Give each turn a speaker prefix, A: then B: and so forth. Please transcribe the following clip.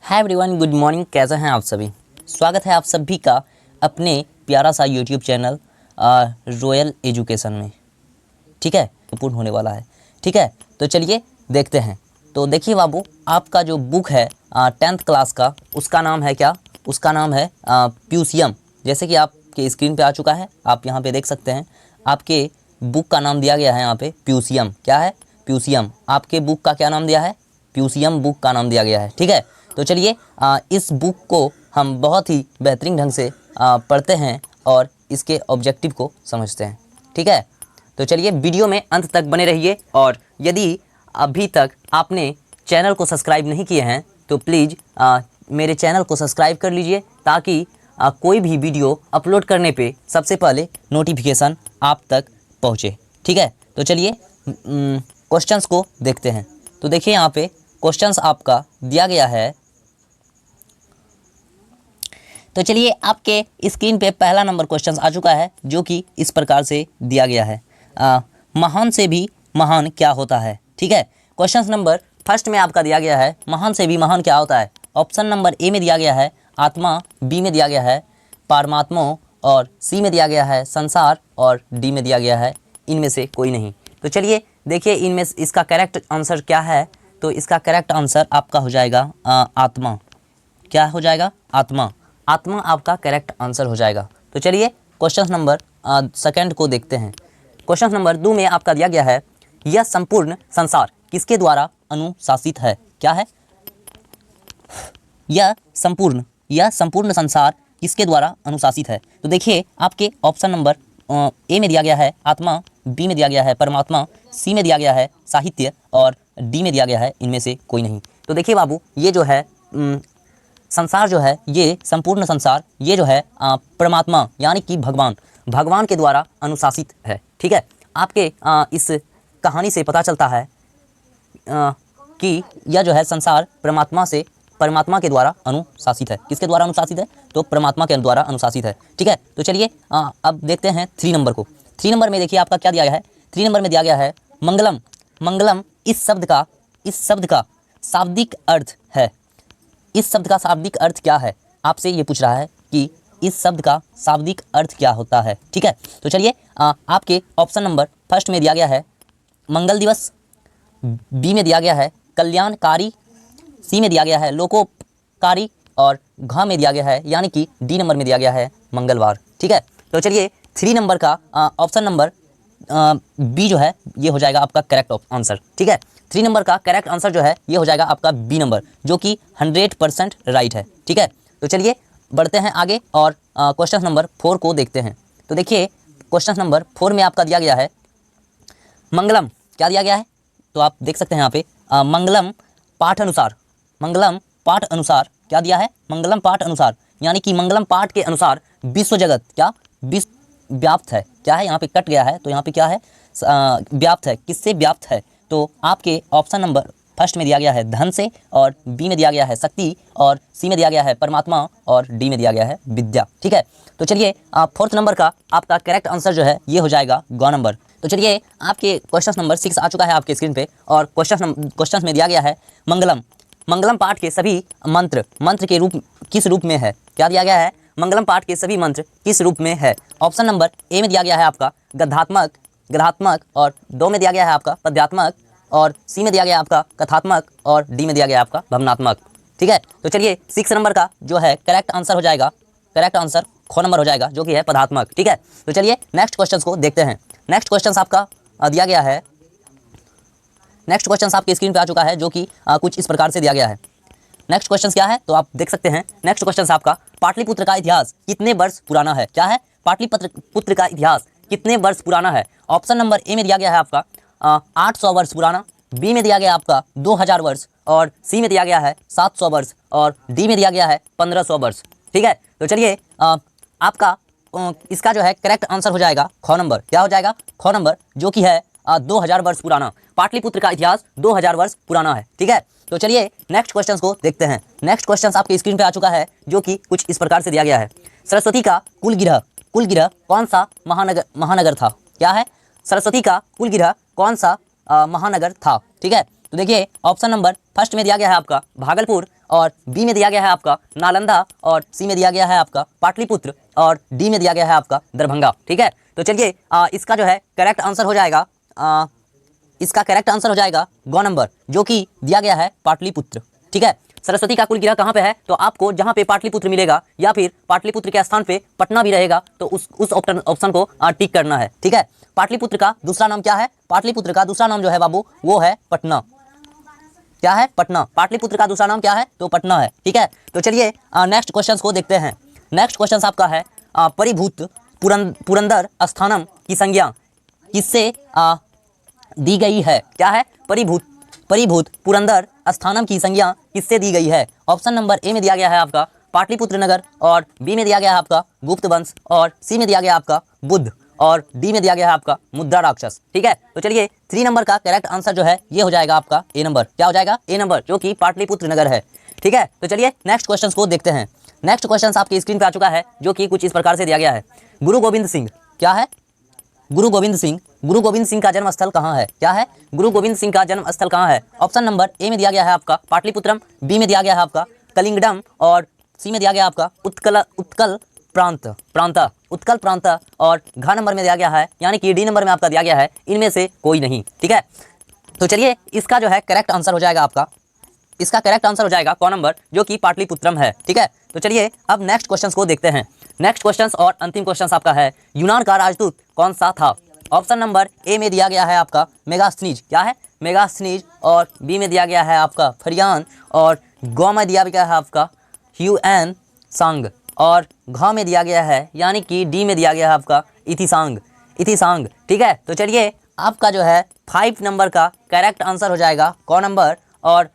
A: Hi everyone, good morning. कैसे हैं आप सभी? स्वागत है आप सभी का अपने प्यारा सा यूट्यूब चैनल रॉयल एजुकेशन में। ठीक है, पूर्ण होने वाला है। ठीक है, तो चलिए देखते हैं। तो देखिए बाबू, आपका जो बुक है 10th क्लास का, उसका नाम है क्या? उसका नाम है प्यूसियम। जैसे कि आपके स्क्रीन पे आ चुका है, आप यहाँ पे देख सकते हैं। आपके बुक का नाम दिया गया है यहाँ पे प्यूसियम। क्या है? प्यूसियम। आपके बुक का क्या नाम दिया है? प्यूसियम बुक का नाम दिया गया है। ठीक है, तो चलिए इस बुक को हम बहुत ही बेहतरीन ढंग से पढ़ते हैं और इसके ऑब्जेक्टिव को समझते हैं। ठीक है, तो चलिए वीडियो में अंत तक बने रहिए। और यदि अभी तक आपने चैनल को सब्सक्राइब नहीं किए हैं तो प्लीज़ मेरे चैनल को सब्सक्राइब कर लीजिए, ताकि कोई भी वीडियो अपलोड करने पे सबसे पहले नोटिफिकेशन आप तक पहुँचे। ठीक है, तो चलिए क्वेश्चंस को देखते हैं। तो देखिए यहाँ पे क्वेश्चंस आपका दिया गया है। तो चलिए आपके स्क्रीन पे पहला नंबर क्वेश्चन आ चुका है, जो कि इस प्रकार से दिया गया है। महान से भी महान क्या होता है? ठीक है, क्वेश्चन नंबर फर्स्ट में आपका दिया गया है महान से भी महान क्या होता है। ऑप्शन नंबर ए में दिया गया है आत्मा, बी में दिया गया है परमात्मा, और सी में दिया गया है संसार, और डी में दिया गया है इनमें से कोई नहीं। तो चलिए देखिए इनमें इसका करेक्ट आंसर क्या है। तो इसका करेक्ट आंसर आपका हो जाएगा आत्मा। क्या हो जाएगा? आत्मा। आत्मा आपका करेक्ट आंसर हो जाएगा। तो चलिए क्वेश्चन नंबर सेकंड को देखते हैं। क्वेश्चन नंबर 2 में आपका दिया गया है यह संपूर्ण संसार किसके द्वारा अनुशासित है? क्या है? यह संपूर्ण संसार किसके द्वारा अनुशासित है? तो देखिए आपके ऑप्शन नंबर ए में दिया गया है आत्मा, बी में दिया गया है परमात्मा, सी में दिया गया है साहित्य, और डी में दिया गया है इनमें से कोई नहीं। तो देखिए बाबू, ये जो है संसार जो है, ये संपूर्ण संसार, ये जो है परमात्मा यानी कि भगवान के द्वारा अनुशासित है। ठीक है, आपके इस कहानी से पता चलता है कि यह जो है संसार परमात्मा के द्वारा अनुशासित है। किसके द्वारा अनुशासित है? तो परमात्मा के द्वारा अनुशासित है। ठीक है, तो चलिए अब देखते हैं 3 नंबर को। 3 नंबर में देखिए आपका क्या दिया गया है। 3 नंबर में दिया गया है मंगलम। मंगलम इस शब्द का शाब्दिक अर्थ है। इस शब्द का शाब्दिक अर्थ क्या है? आपसे ये पूछ रहा है कि इस शब्द का शाब्दिक अर्थ क्या होता है। ठीक है, तो चलिए आपके ऑप्शन नंबर फर्स्ट में दिया गया है मंगल दिवस, बी में दिया गया है कल्याणकारी, सी में दिया गया है लोकोपकारी, और घ में दिया गया है यानी कि डी नंबर में दिया गया है मंगलवार। ठीक है, तो चलिए 3 नंबर का ऑप्शन नंबर बी जो है ये हो जाएगा आपका करेक्ट आंसर। ठीक है, 3 नंबर का करेक्ट आंसर जो है ये हो जाएगा आपका बी नंबर, जो कि 100% राइट है। ठीक है, तो चलिए बढ़ते हैं आगे और क्वेश्चन नंबर 4 को देखते हैं। तो देखिए क्वेश्चन नंबर 4 में आपका दिया गया है मंगलम। क्या दिया गया है? तो आप देख सकते हैं यहाँ पे मंगलम पाठ अनुसार क्या दिया है? मंगलम पाठ अनुसार, यानी कि मंगलम पाठ के अनुसार विश्व जगत क्या व्याप्त है। क्या है? यहाँ पे कट गया है, तो यहाँ पे क्या है? व्याप्त है। किससे व्याप्त है? तो आपके ऑप्शन नंबर फर्स्ट में दिया गया है धन से, और बी में दिया गया है शक्ति, और सी में दिया गया है परमात्मा, और डी में दिया गया है विद्या। ठीक है, तो चलिए 4th नंबर का आपका करेक्ट आंसर जो है ये हो जाएगा ग नंबर। तो चलिए आपके क्वेश्चन नंबर 6 आ चुका है आपके स्क्रीन पे, और क्वेश्चन में दिया गया है मंगलम पाठ के सभी मंत्र के रूप किस रूप में है? क्या दिया गया है? मंगलम पाठ के सभी मंत्र किस रूप में है? ऑप्शन नंबर ए में दिया गया है आपका गद्यात्मक, और 2 में दिया गया है आपका पद्यात्मक, और सी में दिया गया आपका कथात्मक, और डी में दिया गया आपका भवनात्मक। ठीक है, तो चलिए 6 नंबर का जो है करेक्ट आंसर हो जाएगा, करेक्ट आंसर ख नंबर हो जाएगा, जो कि है पदात्मक। ठीक है, तो चलिए नेक्स्ट क्वेश्चन को देखते हैं। नेक्स्ट क्वेश्चन आपका दिया गया है, नेक्स्ट क्वेश्चन आपके स्क्रीन पे आ चुका है, जो कि कुछ इस प्रकार से दिया गया है। नेक्स्ट क्वेश्चन क्या है? तो आप देख सकते हैं नेक्स्ट क्वेश्चन आपका पाटलिपुत्र का इतिहास कितने वर्ष पुराना है? क्या है? पाटलिपुत्र का इतिहास कितने वर्ष पुराना है? ऑप्शन नंबर ए में दिया गया है आपका 800 वर्ष पुराना, बी में दिया गया आपका 2000 वर्ष, और सी में दिया गया है 700 वर्ष, और डी में दिया गया है 1500 वर्ष। ठीक है, तो चलिए आपका इसका जो है करेक्ट आंसर हो जाएगा ख नंबर। क्या हो जाएगा? ख नंबर, जो कि है 2000 वर्ष पुराना। पाटलिपुत्र का इतिहास 2000 वर्ष पुराना है। ठीक है, तो चलिए नेक्स्ट क्वेश्चन को देखते हैं। नेक्स्ट क्वेश्चन आपके स्क्रीन पे आ चुका है, जो कि कुछ इस प्रकार से दिया गया है सरस्वती का कुलगिरह कौन सा महानगर था? क्या है? सरस्वती का कुलगिरह कौन सा महानगर था? ठीक है, तो देखिए ऑप्शन नंबर फर्स्ट में दिया गया है आपका भागलपुर, और बी में दिया गया है आपका नालंदा, और सी में दिया गया है आपका पाटलिपुत्र, और डी में दिया गया है आपका दरभंगा। ठीक है, तो चलिए इसका जो है करेक्ट आंसर हो जाएगा इसका करेक्ट आंसर हो जाएगा गौ नंबर, जो कि दिया गया है पाटलिपुत्र। ठीक है, सरस्वती का कुल ग्रह कहाँ पे है, तो आपको जहाँ पे पाटलिपुत्र मिलेगा या फिर पाटलिपुत्र के स्थान पे पटना भी रहेगा तो उस ऑप्शन को टिक करना है। ठीक है, पाटलिपुत्र का दूसरा नाम क्या है, पाटलिपुत्र का दूसरा नाम जो है बाबू वो है पटना। क्या है, पटना। पाटलिपुत्र का दूसरा नाम क्या है, तो पटना है। ठीक है, तो चलिए नेक्स्ट क्वेश्चन को देखते हैं। नेक्स्ट क्वेश्चन आपका है परिभूत पुरंदर स्थानम की संज्ञा किससे दी गई है। क्या है, परिभूत पुरंदर स्थानम की संज्ञा किससे दी गई है। ऑप्शन नंबर ए में दिया गया है आपका पाटलिपुत्र नगर, और बी में दिया गया है आपका गुप्त वंश, और सी में दिया गया आपका बुद्ध, और डी में दिया गया है आपका मुद्रा राक्षस। ठीक है, तो चलिए 3 नंबर का करेक्ट आंसर जो है ये हो जाएगा आपका ए नंबर। क्या हो जाएगा, ए नंबर, जो कि पाटलिपुत्र नगर है। ठीक है, तो चलिए नेक्स्ट क्वेश्चन को देखते हैं। नेक्स्ट क्वेश्चन आपकी स्क्रीन पर आ चुका है, जो कि कुछ इस प्रकार से दिया गया है। गुरु गोविंद सिंह, क्या है, गुरु गोविंद सिंह का जन्म स्थल कहाँ है। क्या है, गुरु गोविंद सिंह का जन्म स्थल कहाँ है। ऑप्शन नंबर ए में दिया गया है आपका पाटलिपुत्रम, बी में दिया गया है आपका कलिंगडम, और सी में दिया गया आपका उत्कल प्रांत, और घ नंबर में दिया गया है, यानी कि डी नंबर में आपका दिया गया है इनमें से कोई नहीं। ठीक है, तो चलिए इसका जो है करेक्ट आंसर हो जाएगा आपका, इसका करेक्ट आंसर हो जाएगा क नंबर, जो कि पाटलिपुत्रम है। ठीक है, तो चलिए अब नेक्स्ट क्वेश्चन को देखते हैं। नेक्स्ट क्वेश्चन और अंतिम क्वेश्चन आपका है यूनान का राजदूत कौन सा था। ऑप्शन नंबर ए में दिया गया है आपका मेगास्थनीज। क्या है, मेगास्थनीज, और बी में दिया गया है आपका फरियान, और गौ में दिया गया है आपका ह्यूएन सांग, और घ में दिया गया है, यानी कि डी में दिया गया है आपका इथिसांग। ठीक है, तो चलिए आपका जो है 5 नंबर का करेक्ट आंसर हो जाएगा क नंबर, और